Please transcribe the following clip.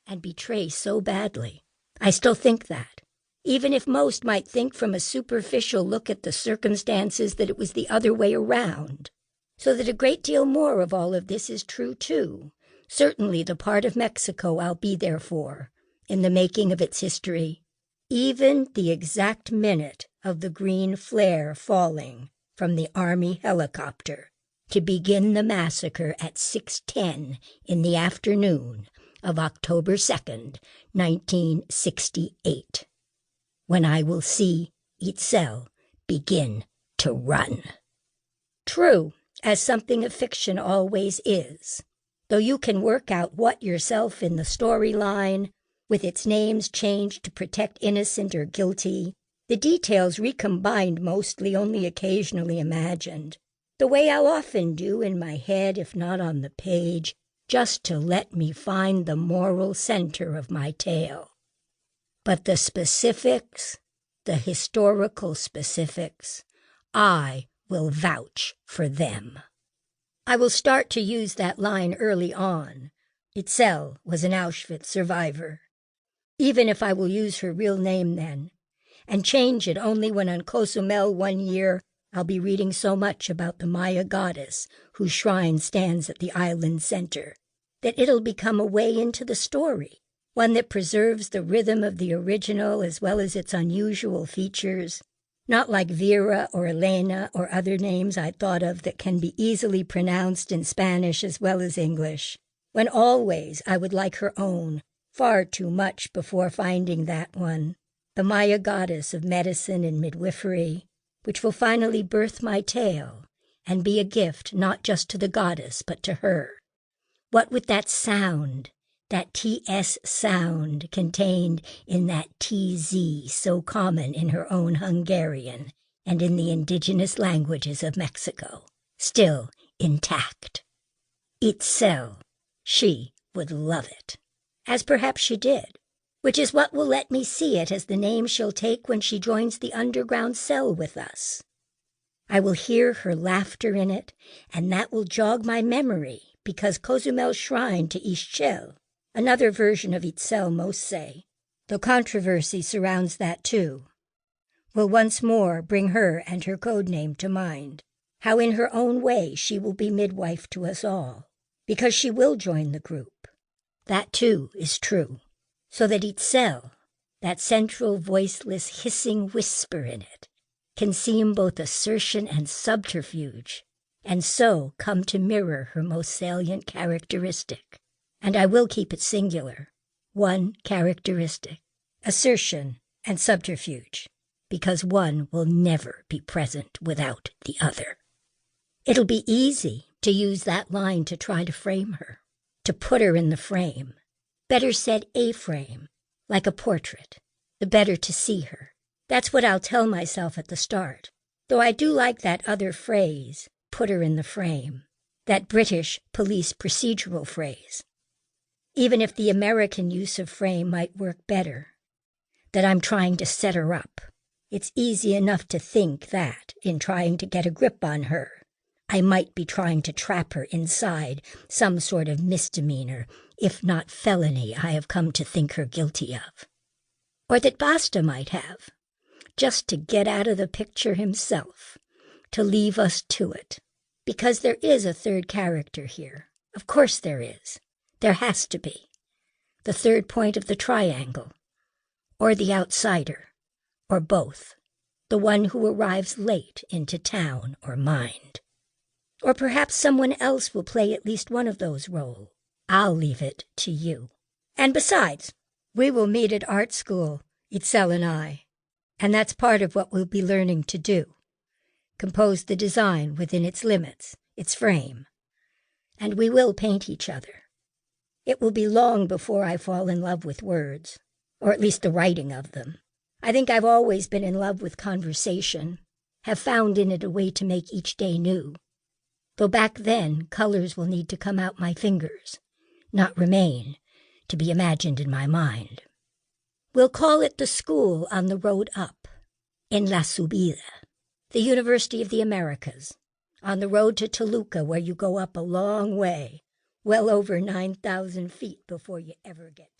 and betray so badly. I still think that, even if most might think from a superficial look at the circumstances that it was the other way around. So that a great deal more of all of this is true, too. Certainly the part of Mexico I'll be there for, in the making of its history. Even the exact minute of the green flare falling from the Army helicopter to begin the massacre at 6:10 in the afternoon of October 2nd, 1968, when I will see Itzel begin to run. True, as something of fiction always is, though you can work out what yourself in the storyline, with its names changed to protect innocent or guilty, the details recombined mostly only occasionally imagined, the way I'll often do in my head if not on the page, just to let me find the moral center of my tale. But the specifics, the historical specifics, I will vouch for them. I will start to use that line early on. Itzel was an Auschwitz survivor. Even if I will use her real name then, and change it only when on Cozumel one year I'll be reading so much about the Maya goddess whose shrine stands at the island center, that it'll become a way into the story, one that preserves the rhythm of the original as well as its unusual features, not like Vera or Elena or other names I thought of that can be easily pronounced in Spanish as well as English, when always I would like her own, far too much before finding that one, the Maya goddess of medicine and midwifery, which will finally birth my tale and be a gift not just to the goddess but to her. What with that sound, that TS sound contained in that TZ so common in her own Hungarian and in the indigenous languages of Mexico, still intact. Itzel, she would love it, as perhaps she did, which is what will let me see it as the name she'll take when she joins the underground cell with us. I will hear her laughter in it, and that will jog my memory, because Cozumel's shrine to Ixchel, another version of Itzel most say, though controversy surrounds that too, will once more bring her and her code name to mind, how in her own way she will be midwife to us all, because she will join the group. That too is true, so that Itzel, that central voiceless hissing whisper in it, can seem both assertion and subterfuge, and so come to mirror her most salient characteristic. And I will keep it singular, one characteristic, assertion and subterfuge, because one will never be present without the other. It'll be easy to use that line to try to frame her, to put her in the frame, better said a frame, like a portrait, the better to see her. That's what I'll tell myself at the start, though I do like that other phrase, put her in the frame, that British police procedural phrase. Even if the American use of frame might work better, that I'm trying to set her up. It's easy enough to think that, in trying to get a grip on her, I might be trying to trap her inside some sort of misdemeanor, if not felony, I have come to think her guilty of. Or that Basta might have, just to get out of the picture himself, to leave us to it. Because there is a third character here. Of course there is. There has to be. The third point of the triangle, or the outsider, or both, the one who arrives late into town or mind. Or perhaps someone else will play at least one of those roles. I'll leave it to you. And besides, we will meet at art school, Itzel and I, and that's part of what we'll be learning to do. Compose the design within its limits, its frame. And we will paint each other. It will be long before I fall in love with words, or at least the writing of them. I think I've always been in love with conversation, have found in it a way to make each day new. Though back then, colors will need to come out my fingers, not remain, to be imagined in my mind. We'll call it the school on the road up, in La Subida, the University of the Americas, on the road to Toluca where you go up a long way, well over 9,000 feet before you ever get to